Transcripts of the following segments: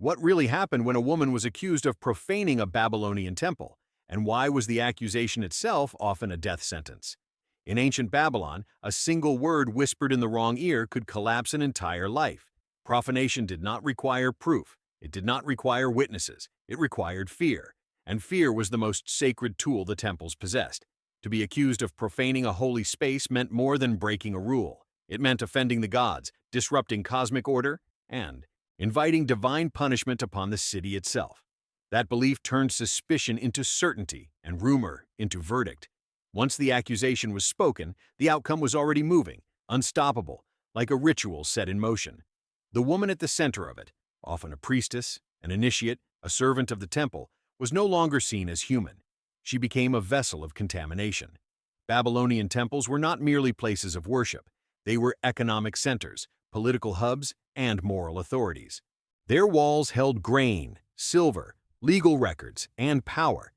What really happened when a woman was accused of profaning a Babylonian temple? And why was the accusation itself often a death sentence? In ancient Babylon, a single word whispered in the wrong ear could collapse an entire life. Profanation did not require proof. It did not require witnesses. It required fear. And fear was the most sacred tool the temples possessed. To be accused of profaning a holy space meant more than breaking a rule. It meant offending the gods, disrupting cosmic order, and inviting divine punishment upon the city itself. That belief turned suspicion into certainty and rumor into verdict. Once the accusation was spoken, the outcome was already moving, unstoppable, like a ritual set in motion. The woman at the center of it, often a priestess, an initiate, a servant of the temple, was no longer seen as human. She became a vessel of contamination. Babylonian temples were not merely places of worship. They were economic centers, political hubs, and moral authorities. Their walls held grain, silver, legal records, and power.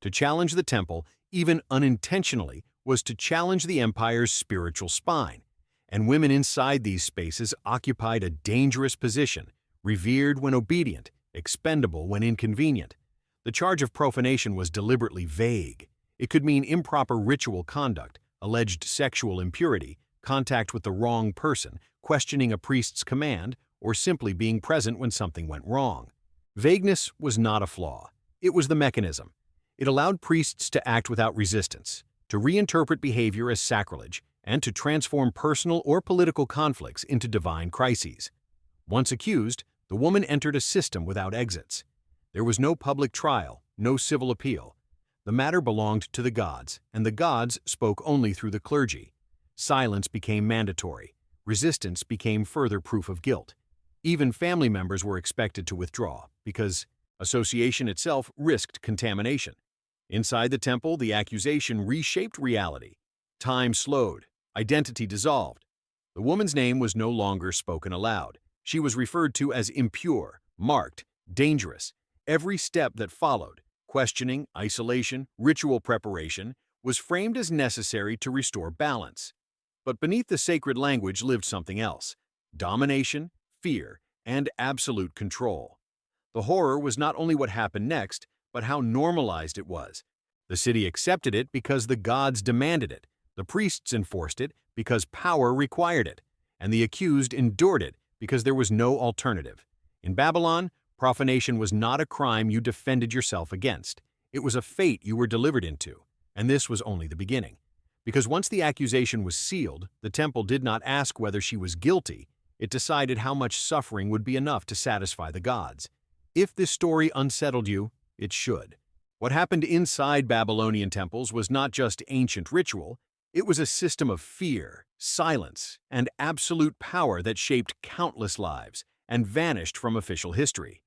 To challenge the temple, even unintentionally, was to challenge the empire's spiritual spine. And women inside these spaces occupied a dangerous position, revered when obedient, expendable when inconvenient. The charge of profanation was deliberately vague. It could mean improper ritual conduct, alleged sexual impurity, contact with the wrong person, questioning a priest's command, or simply being present when something went wrong. Vagueness was not a flaw. It was the mechanism. It allowed priests to act without resistance, to reinterpret behavior as sacrilege, and to transform personal or political conflicts into divine crises. Once accused, the woman entered a system without exits. There was no public trial, no civil appeal. The matter belonged to the gods, and the gods spoke only through the clergy. Silence became mandatory. Resistance became further proof of guilt. Even family members were expected to withdraw, because association itself risked contamination. Inside the temple, the accusation reshaped reality. Time slowed. Identity dissolved. The woman's name was no longer spoken aloud. She was referred to as impure, marked, dangerous. Every step that followed, questioning, isolation, ritual preparation, was framed as necessary to restore balance. But beneath the sacred language lived something else: domination, fear, and absolute control. The horror was not only what happened next, but how normalized it was. The city accepted it because the gods demanded it. The priests enforced it because power required it. And the accused endured it because there was no alternative. In Babylon, profanation was not a crime you defended yourself against. It was a fate you were delivered into. And this was only the beginning. Because once the accusation was sealed, the temple did not ask whether she was guilty. It decided how much suffering would be enough to satisfy the gods. If this story unsettled you, it should. What happened inside Babylonian temples was not just ancient ritual. It was a system of fear, silence, and absolute power that shaped countless lives and vanished from official history.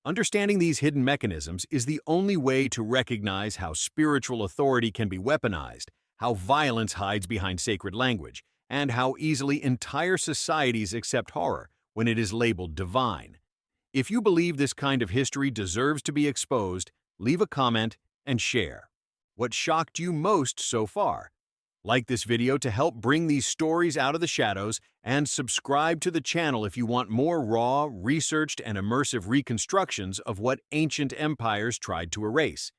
Understanding these hidden mechanisms is the only way to recognize how spiritual authority can be weaponized, how violence hides behind sacred language, and how easily entire societies accept horror when it is labeled divine. If you believe this kind of history deserves to be exposed, leave a comment and share. What shocked you most so far? Like this video to help bring these stories out of the shadows, and subscribe to the channel if you want more raw, researched, and immersive reconstructions of what ancient empires tried to erase.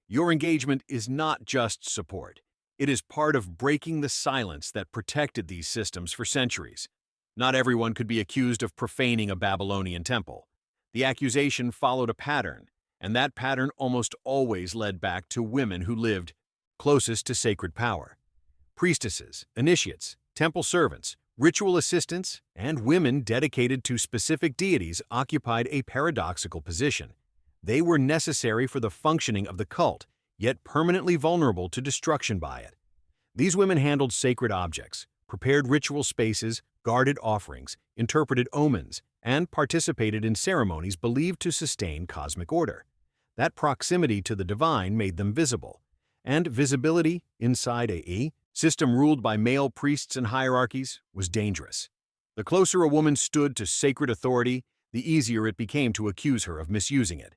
Your engagement is not just support. It is part of breaking the silence that protected these systems for centuries. Not everyone could be accused of profaning a Babylonian temple. The accusation followed a pattern, and that pattern almost always led back to women who lived closest to sacred power. Priestesses, initiates, temple servants, ritual assistants, and women dedicated to specific deities occupied a paradoxical position. They were necessary for the functioning of the cult, yet permanently vulnerable to destruction by it. These women handled sacred objects, prepared ritual spaces, guarded offerings, interpreted omens, and participated in ceremonies believed to sustain cosmic order. That proximity to the divine made them visible. And visibility inside a system ruled by male priests and hierarchies was dangerous. The closer a woman stood to sacred authority, the easier it became to accuse her of misusing it.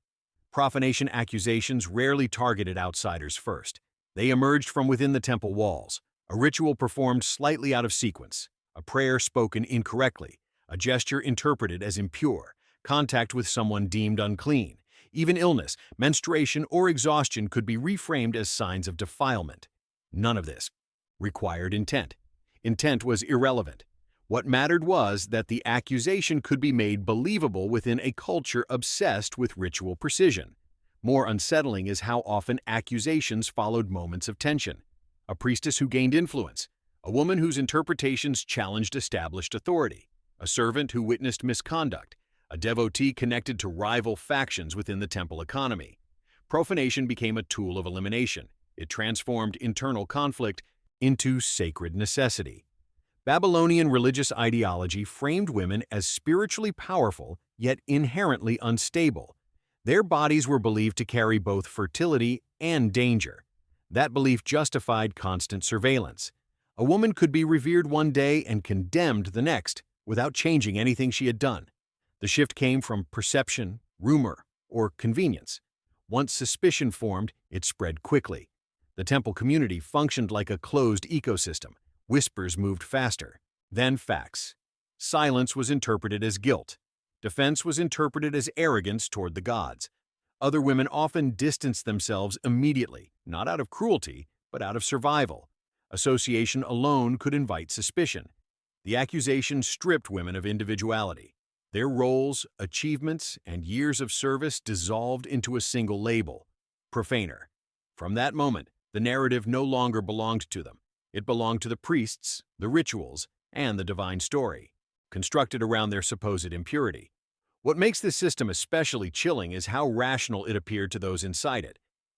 Profanation accusations rarely targeted outsiders first. They emerged from within the temple walls, a ritual performed slightly out of sequence, a prayer spoken incorrectly, a gesture interpreted as impure, contact with someone deemed unclean. Even illness, menstruation, or exhaustion could be reframed as signs of defilement. None of this required intent. Intent was irrelevant. What mattered was that the accusation could be made believable within a culture obsessed with ritual precision. More unsettling is how often accusations followed moments of tension. A priestess who gained influence, a woman whose interpretations challenged established authority, a servant who witnessed misconduct, a devotee connected to rival factions within the temple economy. Profanation became a tool of elimination. It transformed internal conflict into sacred necessity. Babylonian religious ideology framed women as spiritually powerful yet inherently unstable. Their bodies were believed to carry both fertility and danger. That belief justified constant surveillance. A woman could be revered one day and condemned the next, without changing anything she had done. The shift came from perception, rumor, or convenience. Once suspicion formed, it spread quickly. The temple community functioned like a closed ecosystem. Whispers moved faster, then facts. Silence was interpreted as guilt. Defense was interpreted as arrogance toward the gods. Other women often distanced themselves immediately, not out of cruelty, but out of survival. Association alone could invite suspicion. The accusation stripped women of individuality. Their roles, achievements, and years of service dissolved into a single label: profaner. From that moment, the narrative no longer belonged to them. It belonged to the priests, the rituals, and the divine story, constructed around their supposed impurity. What makes this system especially chilling is how rational it appeared to those inside it.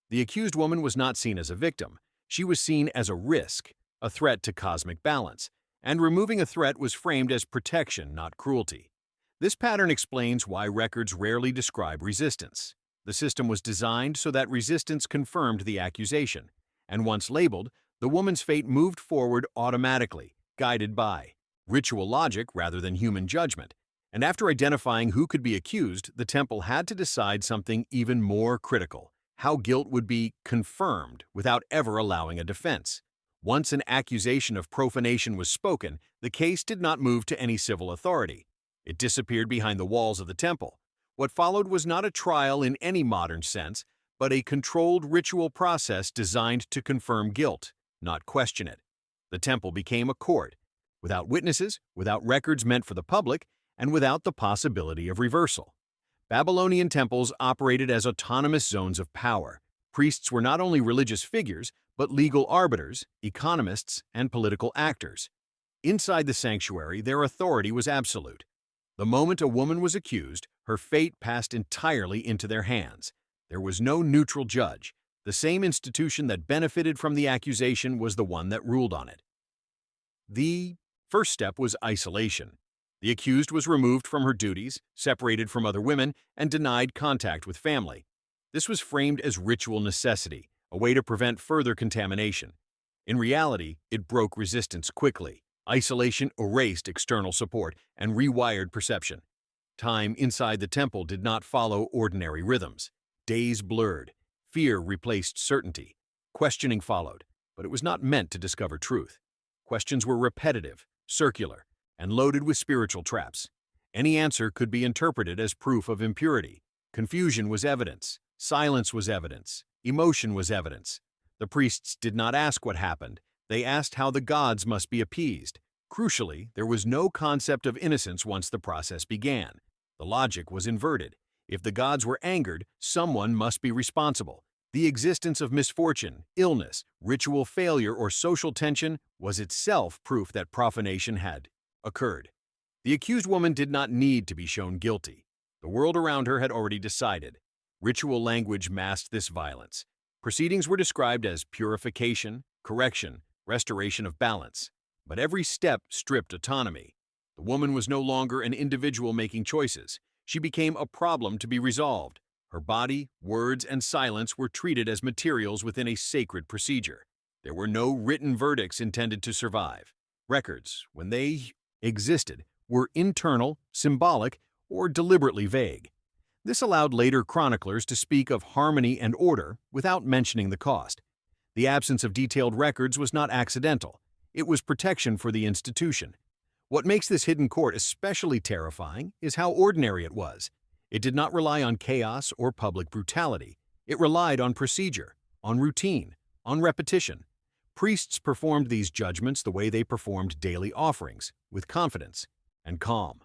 The accused woman was not seen as a victim. She was seen as a risk, a threat to cosmic balance, and removing a threat was framed as protection, not cruelty. This pattern explains why records rarely describe resistance. The system was designed so that resistance confirmed the accusation, and once labeled, the woman's fate moved forward automatically, guided by ritual logic rather than human judgment. And after identifying who could be accused, the temple had to decide something even more critical: how guilt would be confirmed without ever allowing a defense. Once an accusation of profanation was spoken, the case did not move to any civil authority. It disappeared behind the walls of the temple. What followed was not a trial in any modern sense, but a controlled ritual process designed to confirm guilt, not question it. The temple became a court, without witnesses, without records meant for the public, and without the possibility of reversal. Babylonian temples operated as autonomous zones of power. Priests were not only religious figures, but legal arbiters, economists, and political actors. Inside the sanctuary, their authority was absolute. The moment a woman was accused, her fate passed entirely into their hands. There was no neutral judge. The same institution that benefited from the accusation was the one that ruled on it. The first step was isolation. The accused was removed from her duties, separated from other women, and denied contact with family. This was framed as ritual necessity, a way to prevent further contamination. In reality, it broke resistance quickly. Isolation erased external support and rewired perception. Time inside the temple did not follow ordinary rhythms. Days blurred. Fear replaced certainty. Questioning followed, but it was not meant to discover truth. Questions were repetitive, circular, and loaded with spiritual traps. Any answer could be interpreted as proof of impurity. Confusion was evidence. Silence was evidence. Emotion was evidence. The priests did not ask what happened. They asked how the gods must be appeased. Crucially, there was no concept of innocence once the process began. The logic was inverted. If the gods were angered, someone must be responsible. The existence of misfortune, illness, ritual failure, or social tension was itself proof that profanation had occurred. The accused woman did not need to be shown guilty. The world around her had already decided. Ritual language masked this violence. Proceedings were described as purification, correction, restoration of balance. But every step stripped autonomy. The woman was no longer an individual making choices. She became a problem to be resolved. Her body, words, and silence were treated as materials within a sacred procedure. There were no written verdicts intended to survive. Records, when they existed, were internal, symbolic, or deliberately vague. This allowed later chroniclers to speak of harmony and order without mentioning the cost. The absence of detailed records was not accidental. It was protection for the institution. What makes this hidden court especially terrifying is how ordinary it was. It did not rely on chaos or public brutality. It relied on procedure, on routine, on repetition. Priests performed these judgments the way they performed daily offerings, with confidence and calm.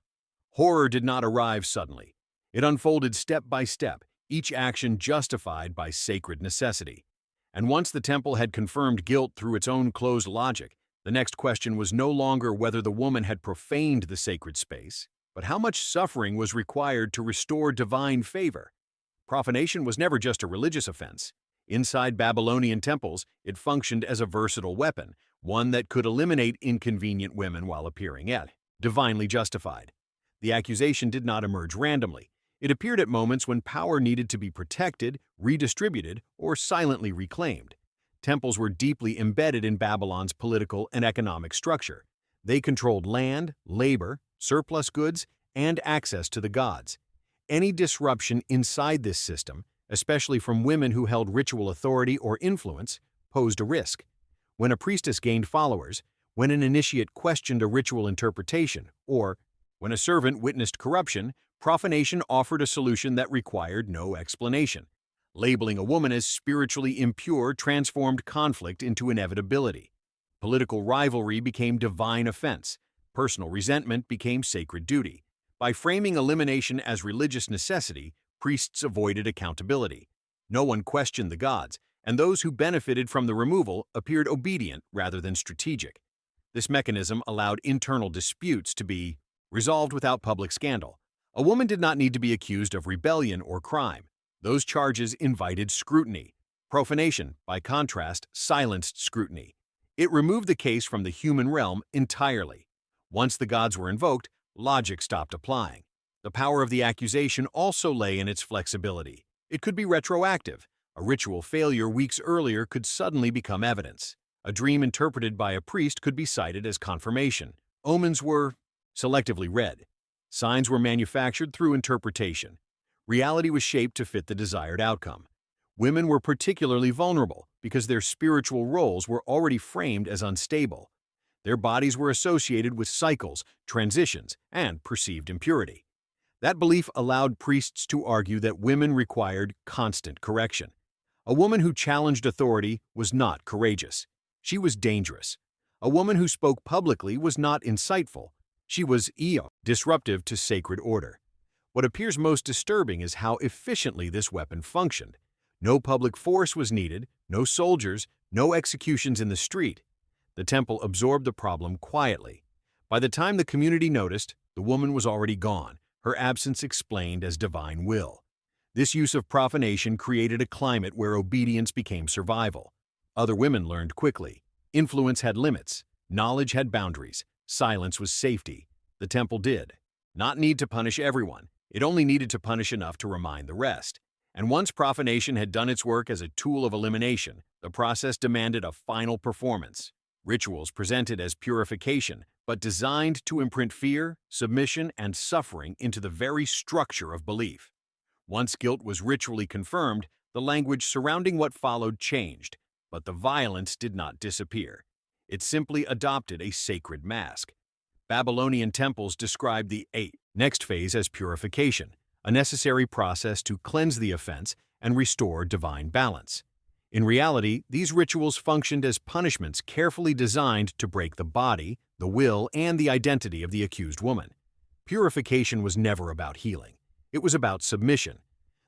Horror did not arrive suddenly. It unfolded step by step, each action justified by sacred necessity. And once the temple had confirmed guilt through its own closed logic, the next question was no longer whether the woman had profaned the sacred space, but how much suffering was required to restore divine favor. Profanation was never just a religious offense. Inside Babylonian temples, it functioned as a versatile weapon, one that could eliminate inconvenient women while appearing divinely justified. The accusation did not emerge randomly. It appeared at moments when power needed to be protected, redistributed, or silently reclaimed. Temples were deeply embedded in Babylon's political and economic structure. They controlled land, labor, surplus goods, and access to the gods. Any disruption inside this system, especially from women who held ritual authority or influence, posed a risk. When a priestess gained followers, when an initiate questioned a ritual interpretation, or when a servant witnessed corruption, profanation offered a solution that required no explanation. Labeling a woman as spiritually impure transformed conflict into inevitability. Political rivalry became divine offense. Personal resentment became sacred duty. By framing elimination as religious necessity, priests avoided accountability. No one questioned the gods, and those who benefited from the removal appeared obedient rather than strategic. This mechanism allowed internal disputes to be resolved without public scandal. A woman did not need to be accused of rebellion or crime. Those charges invited scrutiny. Profanation, by contrast, silenced scrutiny. It removed the case from the human realm entirely. Once the gods were invoked, logic stopped applying. The power of the accusation also lay in its flexibility. It could be retroactive. A ritual failure weeks earlier could suddenly become evidence. A dream interpreted by a priest could be cited as confirmation. Omens were selectively read. Signs were manufactured through interpretation. Reality was shaped to fit the desired outcome. Women were particularly vulnerable because their spiritual roles were already framed as unstable. Their bodies were associated with cycles, transitions, and perceived impurity. That belief allowed priests to argue that women required constant correction. A woman who challenged authority was not courageous. She was dangerous. A woman who spoke publicly was not insightful. She was disruptive to sacred order. What appears most disturbing is how efficiently this weapon functioned. No public force was needed, no soldiers, no executions in the street. The temple absorbed the problem quietly. By the time the community noticed, the woman was already gone, her absence explained as divine will. This use of profanation created a climate where obedience became survival. Other women learned quickly. Influence had limits. Knowledge had boundaries. Silence was safety. The temple did not need to punish everyone. It only needed to punish enough to remind the rest. And once profanation had done its work as a tool of elimination, the process demanded a final performance. Rituals presented as purification, but designed to imprint fear, submission, and suffering into the very structure of belief. Once guilt was ritually confirmed, the language surrounding what followed changed, but the violence did not disappear. It simply adopted a sacred mask. Babylonian temples described the next phase as purification, a necessary process to cleanse the offense and restore divine balance. In reality, these rituals functioned as punishments carefully designed to break the body, the will, and the identity of the accused woman. Purification was never about healing. It was about submission.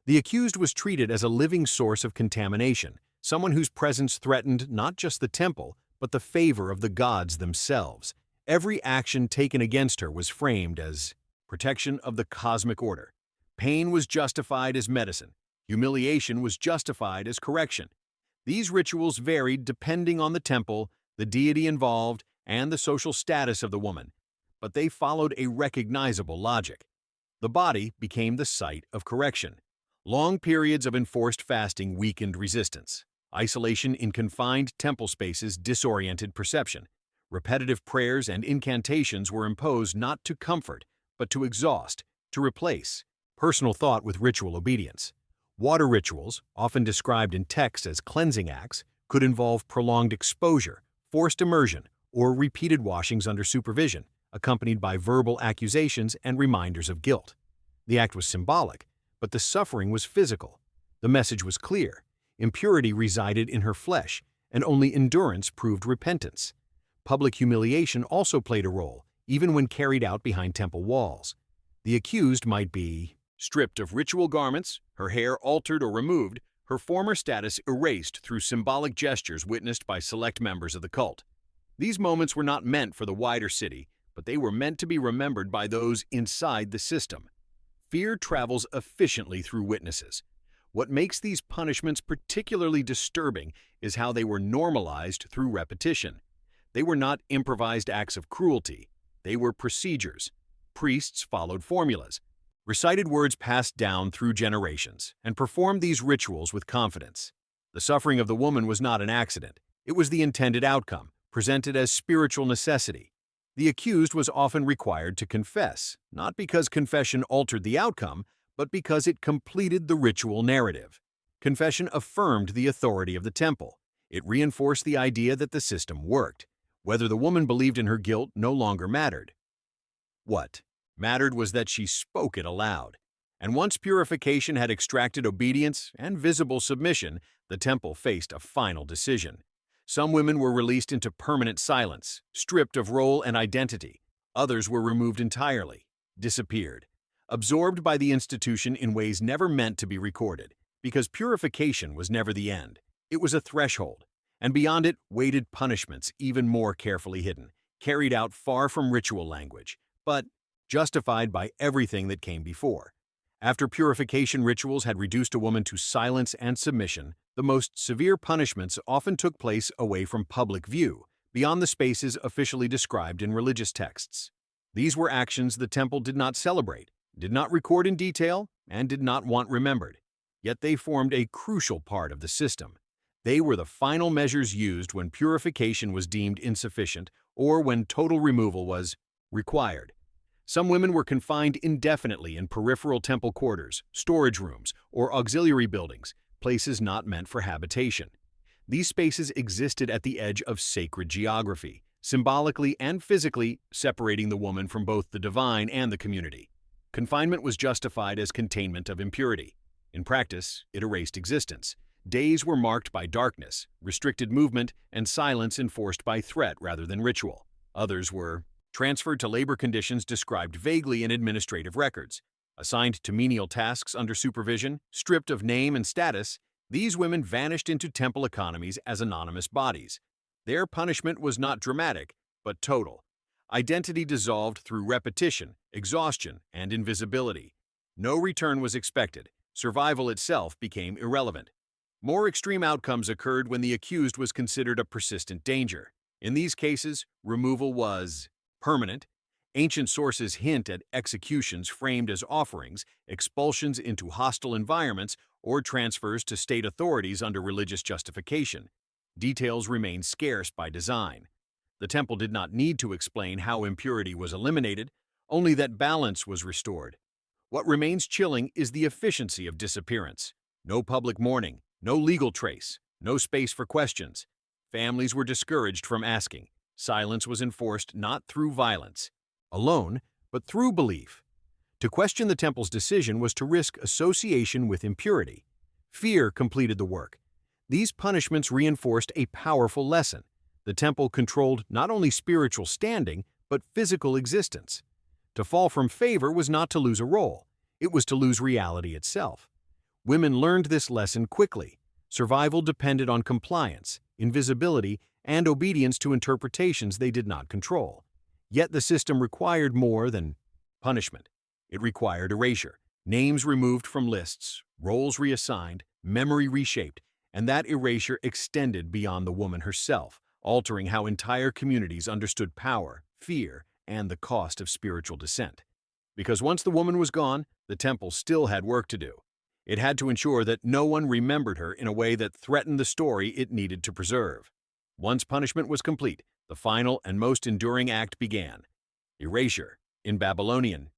The accused was treated as a living source of contamination, someone whose presence threatened not just the temple, but the favor of the gods themselves. Every action taken against her was framed as protection of the cosmic order. Pain was justified as medicine. Humiliation was justified as correction. These rituals varied depending on the temple, the deity involved, and the social status of the woman, but they followed a recognizable logic. The body became the site of correction. Long periods of enforced fasting weakened resistance. Isolation in confined temple spaces disoriented perception. Repetitive prayers and incantations were imposed not to comfort, but to exhaust, to replace personal thought with ritual obedience. Water rituals, often described in text as cleansing acts, could involve prolonged exposure, forced immersion, or repeated washings under supervision, accompanied by verbal accusations and reminders of guilt. The act was symbolic, but the suffering was physical. The message was clear. Impurity resided in her flesh, and only endurance proved repentance. Public humiliation also played a role, even when carried out behind temple walls. The accused might be stripped of ritual garments, her hair altered or removed, her former status erased through symbolic gestures witnessed by select members of the cult. These moments were not meant for the wider city, but they were meant to be remembered by those inside the system. Fear travels efficiently through witnesses. What makes these punishments particularly disturbing is how they were normalized through repetition. They were not improvised acts of cruelty. They were procedures. Priests followed formulas, recited words passed down through generations, and performed these rituals with confidence. The suffering of the woman was not an accident. It was the intended outcome, presented as spiritual necessity. The accused was often required to confess, not because confession altered the outcome, but because it completed the ritual narrative. Confession affirmed the authority of the temple. It reinforced the idea that the system worked. Whether the woman believed in her guilt no longer mattered. What mattered was that she spoke it aloud. And once purification had extracted obedience and visible submission, the temple faced a final decision. Some women were released into permanent silence, stripped of role and identity. Others were removed entirely, disappeared, absorbed by the institution in ways never meant to be recorded, because purification was never the end. It was a threshold, and beyond it waited punishments even more carefully hidden, carried out far from ritual language, but justified by everything that came before. After purification rituals had reduced a woman to silence and submission, the most severe punishments often took place away from public view, beyond the spaces officially described in religious texts. These were actions the temple did not celebrate, did not record in detail, and did not want remembered. Yet they formed a crucial part of the system. They were the final measures used when purification was deemed insufficient or when total removal was required. Some women were confined indefinitely in peripheral temple quarters, storage rooms, or auxiliary buildings, places not meant for habitation. These spaces existed at the edge of sacred geography, symbolically and physically separating the woman from both the divine and the community. Confinement was justified as containment of impurity. In practice, it erased existence. Days were marked by darkness, restricted movement, and silence enforced by threat rather than ritual. Others were transferred to labor conditions described vaguely in administrative records. Assigned to menial tasks under supervision, stripped of name and status, these women vanished into temple economies as anonymous bodies. Their punishment was not dramatic, but total. Identity dissolved through repetition, exhaustion, and invisibility. No return was expected. Survival itself became irrelevant. More extreme outcomes occurred when the accused was considered a persistent danger. In these cases, removal was permanent. Ancient sources hint at executions framed as offerings, expulsions into hostile environments, or transfers to state authorities under religious justification. Details remain scarce by design. The temple did not need to explain how impurity was eliminated, only that balance was restored. What remains chilling is the efficiency of disappearance. No public mourning, no legal trace, no space for questions. Families were discouraged from asking. Silence was enforced not through violence, alone, but through belief. To question the temple's decision was to risk association with impurity. Fear completed the work. These punishments reinforced a powerful lesson. The temple controlled not only spiritual standing, but physical existence. To fall from favor was not to lose a role. It was to lose reality itself. Women learned this lesson quickly. Survival depended on compliance, invisibility, and obedience to interpretations they did not control. Yet the system required more than punishment. It required erasure, names removed from lists, roles reassigned, memory reshaped, and that erasure extended beyond the woman herself, altering how entire communities understood power, fear, and the cost of spiritual descent. Because once the woman was gone, the temple still had work to do. It had to ensure that no one remembered her in a way that threatened the story it needed to preserve. Once punishment was complete, the final and most enduring act began. Erasure. In Babylonian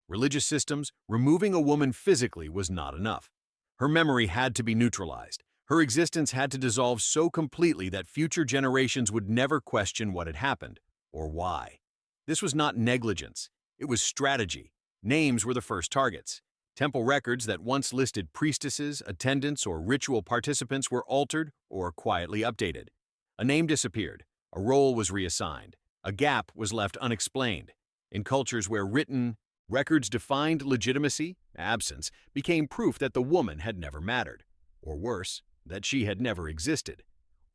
religious systems, removing a woman physically was not enough. Her memory had to be neutralized. Her existence had to dissolve so completely that future generations would never question what had happened or why. This was not negligence. It was strategy. Names were the first targets. Temple records that once listed priestesses, attendants, or ritual participants were altered or quietly updated. A name disappeared, a role was reassigned, a gap was left unexplained. In cultures where written records defined legitimacy, absence became proof that the woman had never mattered, or worse, that she had never existed.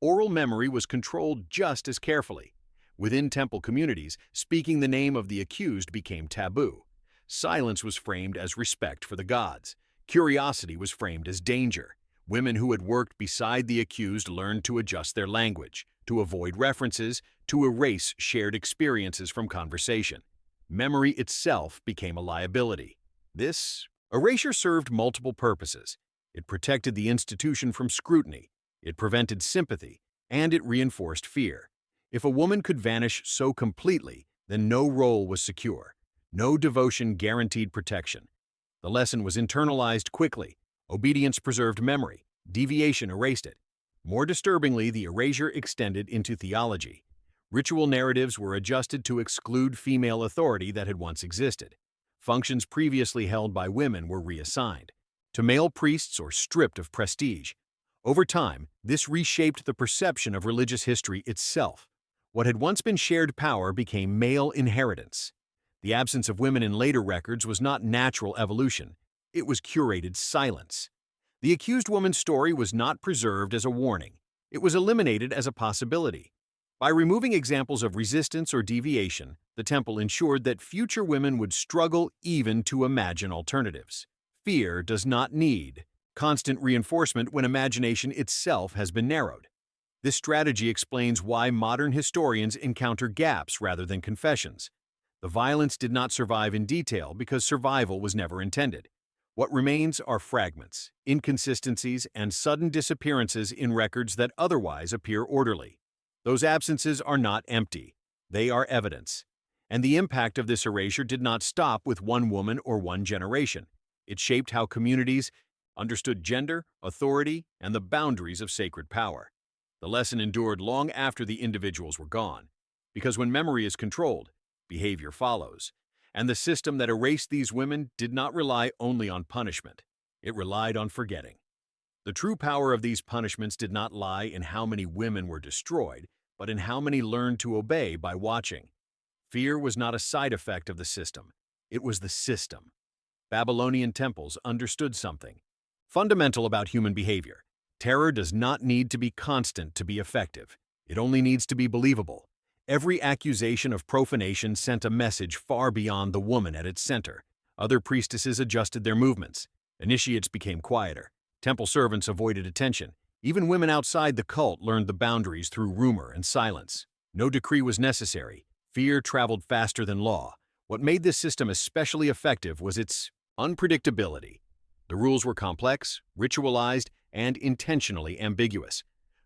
Oral memory was controlled just as carefully. Within temple communities, speaking the name of the accused became taboo. Silence was framed as respect for the gods. Curiosity was framed as danger. Women who had worked beside the accused learned to adjust their language, to avoid references, to erase shared experiences from conversation. Memory itself became a liability. This erasure served multiple purposes. It protected the institution from scrutiny, it prevented sympathy, and it reinforced fear. If a woman could vanish so completely, then no role was secure. No devotion guaranteed protection. The lesson was internalized quickly. Obedience preserved memory. Deviation erased it. More disturbingly, the erasure extended into theology. Ritual narratives were adjusted to exclude female authority that had once existed. Functions previously held by women were reassigned to male priests or stripped of prestige. Over time, this reshaped the perception of religious history itself. What had once been shared power became male inheritance. The absence of women in later records was not natural evolution, it was curated silence. The accused woman's story was not preserved as a warning, it was eliminated as a possibility. By removing examples of resistance or deviation, the temple ensured that future women would struggle even to imagine alternatives. Fear does not need constant reinforcement when imagination itself has been narrowed. This strategy explains why modern historians encounter gaps rather than confessions. The violence did not survive in detail because survival was never intended. What remains are fragments, inconsistencies, and sudden disappearances in records that otherwise appear orderly. Those absences are not empty, they are evidence. And the impact of this erasure did not stop with one woman or one generation. It shaped how communities understood gender, authority, and the boundaries of sacred power. The lesson endured long after the individuals were gone, because when memory is controlled, behavior follows. And the system that erased these women did not rely only on punishment, it relied on forgetting. The true power of these punishments did not lie in how many women were destroyed, but in how many learned to obey by watching. Fear was not a side effect of the system, it was the system. Babylonian temples understood something fundamental about human behavior. Terror does not need to be constant to be effective. It only needs to be believable. Every accusation of profanation sent a message far beyond the woman at its center. Other priestesses adjusted their movements. Initiates became quieter. Temple servants avoided attention. Even women outside the cult learned the boundaries through rumor and silence. No decree was necessary. Fear traveled faster than law. What made this system especially effective was its unpredictability. The rules were complex, ritualized, and intentionally ambiguous.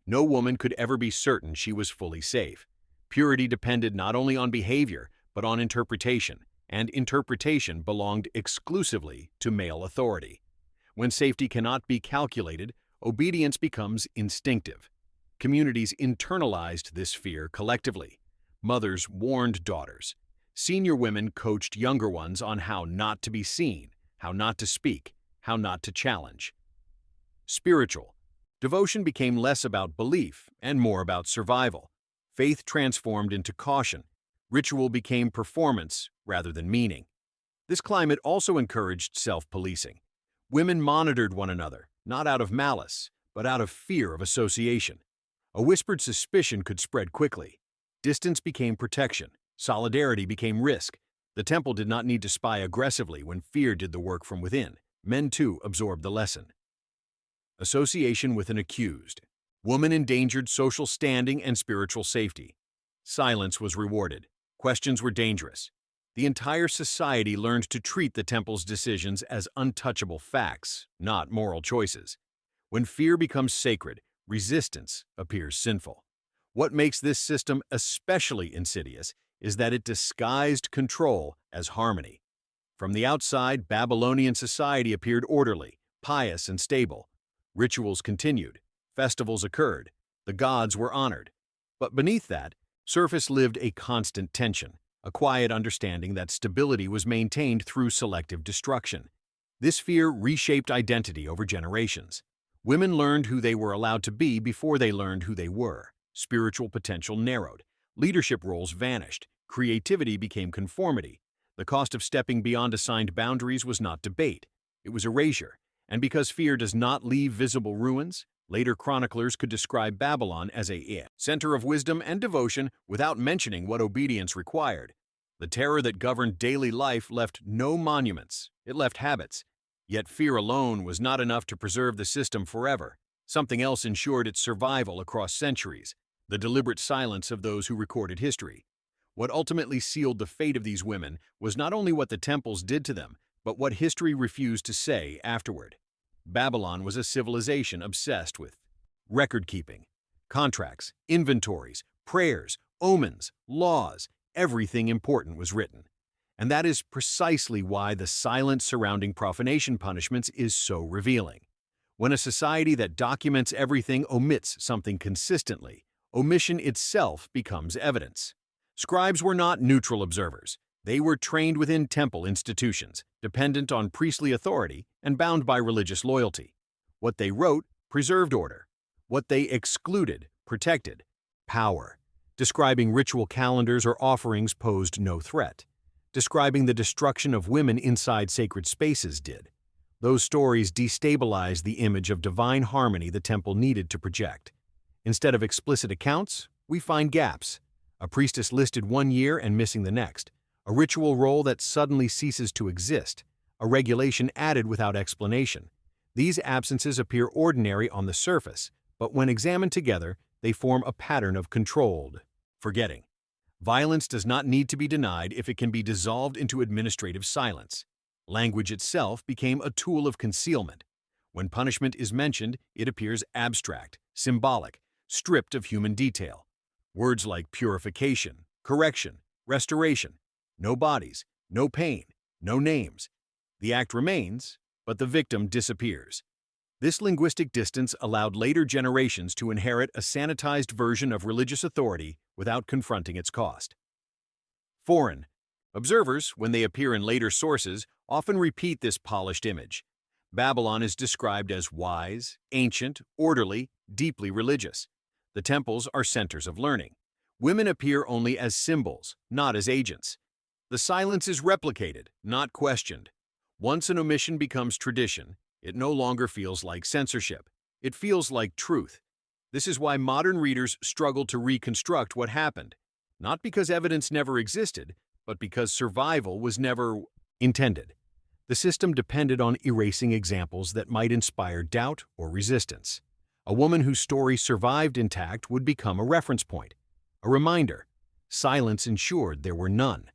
No woman could ever be certain she was fully safe. Purity depended not only on behavior, but on interpretation, and interpretation belonged exclusively to male authority. When safety cannot be calculated, obedience becomes instinctive. Communities internalized this fear collectively. Mothers warned daughters. Senior women coached younger ones on how not to be seen, how not to speak, how not to challenge. Spiritual. Devotion became less about belief and more about survival. Faith transformed into caution. Ritual became performance rather than meaning. This climate also encouraged self-policing. Women monitored one another, not out of malice, but out of fear of association. A whispered suspicion could spread quickly. Distance became protection. Solidarity became risk. The temple did not need to spy aggressively when fear did the work from within. Men, too, absorbed the lesson. Association with an accused. Woman endangered social standing and spiritual safety. Silence was rewarded. Questions were dangerous. The entire society learned to treat the temple's decisions as untouchable facts, not moral choices. When fear becomes sacred, resistance appears sinful. What makes this system especially insidious is that it disguised control as harmony. From the outside, Babylonian society appeared orderly, pious, and stable. Rituals continued. Festivals occurred. The gods were honored. But beneath that surface lived a constant tension, a quiet understanding that stability was maintained through selective destruction. This fear reshaped identity over generations. Women learned who they were allowed to be before they learned who they were. Spiritual potential narrowed. Leadership roles vanished. Creativity became conformity. The cost of stepping beyond assigned boundaries was not debate. It was erasure. And because fear does not leave visible ruins, later chroniclers could describe Babylon as a center of wisdom and devotion without mentioning what obedience required. The terror that governed daily life left no monuments. It left habits. Yet fear alone was not enough to preserve the system forever. Something else ensured its survival across centuries: the deliberate silence of those who recorded history. What ultimately sealed the fate of these women was not only what the temples did to them, but what history refused to say afterward. Babylon was a civilization obsessed with record-keeping, contracts, inventories, prayers, omens, laws. Everything important was written. And that is precisely why the silence surrounding profanation punishments is so revealing. When a society that documents everything omits something consistently, omission itself becomes evidence. Scribes were not neutral observers. They were trained within temple institutions, dependent on priestly authority and bound by religious loyalty. What they wrote preserved order. What they excluded protected power. Describing ritual calendars or offerings posed no threat. Describing the destruction of women inside sacred spaces did. Those stories destabilized the image of divine harmony the temple needed to project. Instead of explicit accounts, we find gaps. A priestess listed one year and missing the next. A ritual role that suddenly ceases to exist. A regulation added without explanation. These absences appear ordinary on the surface, but when examined together, they form a pattern of controlled forgetting. Violence does not need to be denied if it can be dissolved into administrative silence. Language itself became a tool of concealment. When punishment is mentioned, it appears abstract, symbolic, stripped of human detail. Words like purification, correction, restoration, no bodies, no pain, no names. The act remains, but the victim disappears. This linguistic distance allowed later generations to inherit a sanitized version of religious authority without confronting its cost. Foreign observers, when they appear in later sources, often repeat this polished image. Babylon is described as wise, ancient, orderly, deeply religious. The temples are centers of learning. Women appear only as symbols, not as agents. The silence is replicated, not questioned. Once an omission becomes tradition, it no longer feels like censorship. It feels like truth. This is why modern readers struggle to reconstruct what happened, not because evidence never existed, but because survival was never intended. The system depended on erasing examples that might inspire doubt or resistance. A woman whose story survived intact would become a reference point, a reminder. Silence ensured there were none.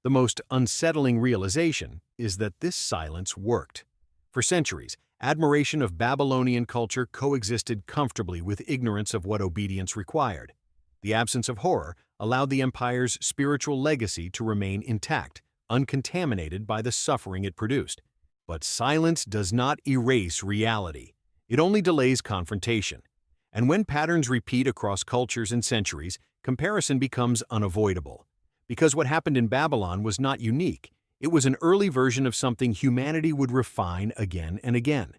The most unsettling realization is that this silence worked. For centuries, admiration of Babylonian culture coexisted comfortably with ignorance of what obedience required. The absence of horror allowed the empire's spiritual legacy to remain intact, uncontaminated by the suffering it produced. But silence does not erase reality. It only delays confrontation. And when patterns repeat across cultures and centuries, comparison becomes unavoidable. Because what happened in Babylon was not unique. It was an early version of something humanity would refine again and again.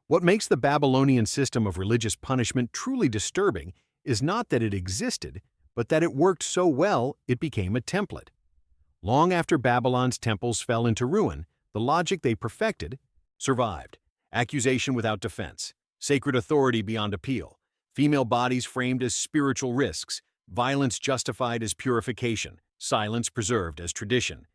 What makes the Babylonian system of religious punishment truly disturbing is not that it existed, but that it worked so well it became a template. Long after Babylon's temples fell into ruin, the logic they perfected survived. Accusation without defense, sacred authority beyond appeal, female bodies framed as spiritual risks, violence justified as purification, silence preserved as tradition.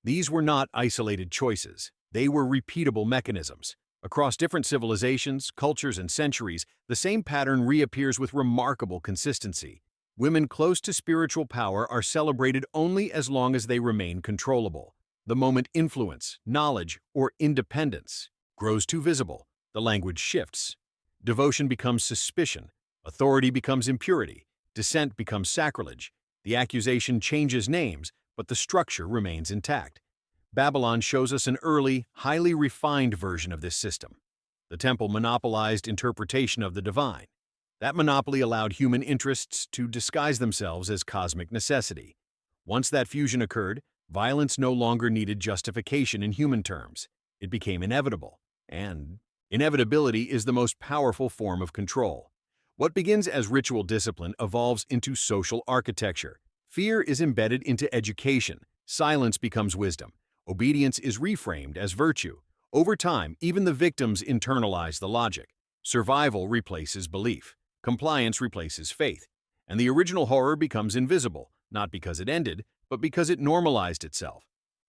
These were not isolated choices. They were repeatable mechanisms. Across different civilizations, cultures, and centuries, the same pattern reappears with remarkable consistency. Women close to spiritual power are celebrated only as long as they remain controllable. The moment influence, knowledge, or independence grows too visible, the language shifts. Devotion becomes suspicion. Authority becomes impurity. Dissent becomes sacrilege. The accusation changes names, but the structure remains intact. Babylon shows us an early, highly refined version of this system. The temple monopolized interpretation of the divine. That monopoly allowed human interests to disguise themselves as cosmic necessity. Once that fusion occurred, violence no longer needed justification in human terms. it became inevitable. And inevitability is the most powerful form of control. What begins as ritual discipline evolves into social architecture. Fear is embedded into education. Silence becomes wisdom. Obedience is reframed as virtue. Over time, even the victims internalize the logic. Survival replaces belief. Compliance replaces faith. And the original horror becomes invisible, not because it ended, but because it normalized itself.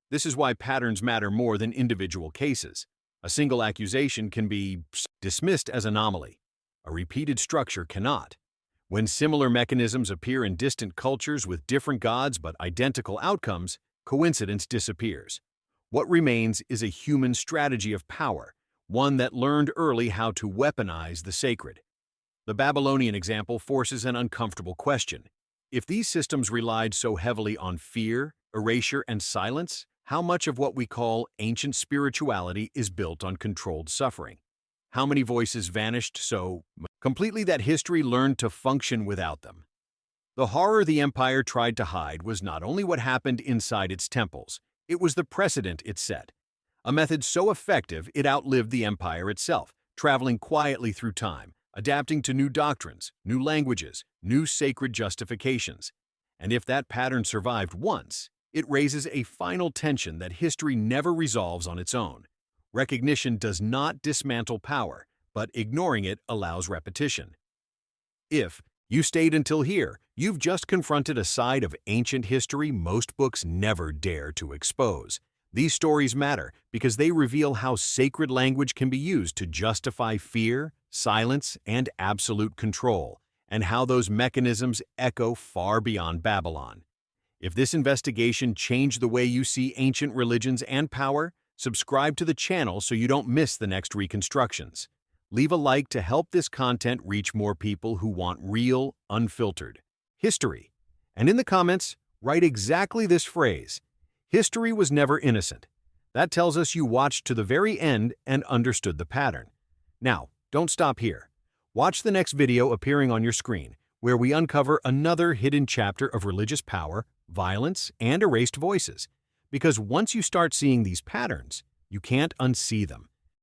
This is why patterns matter more than individual cases. A single accusation can be dismissed as anomaly. A repeated structure cannot. When similar mechanisms appear in distant cultures with different gods but identical outcomes, coincidence disappears. What remains is a human strategy of power, one that learned early how to weaponize the sacred. The Babylonian example forces an uncomfortable question. If these systems relied so heavily on fear, erasure, and silence, how much of what we call ancient spirituality is built on controlled suffering? How many voices vanished so completely that history learned to function without them? The horror the empire tried to hide was not only what happened inside its temples, it was the precedent it set. A method so effective it outlived the empire itself, traveling quietly through time, adapting to new doctrines, new languages, new sacred justifications. And if that pattern survived once, it raises a final tension that history never resolves on its own. Recognition does not dismantle power, but ignoring it allows repetition. If you stayed until here, you've just confronted a side of ancient history most books never dare to expose. These stories matter because they reveal how sacred language can be used to justify fear, silence, and absolute control, and how those mechanisms echo far beyond Babylon. If this investigation changed the way you see ancient religions and power, subscribe to the channel so you don't miss the next reconstructions. Leave a like to help this content reach more people who want real, unfiltered history. And in the comments, write exactly this phrase: "History was never innocent." That tells us you watched to the very end and understood the pattern. Now, don't stop here. Watch the next video appearing on your screen, where we uncover another hidden chapter of religious power, violence, and erased voices. Because once you start seeing these patterns, you can't unsee them.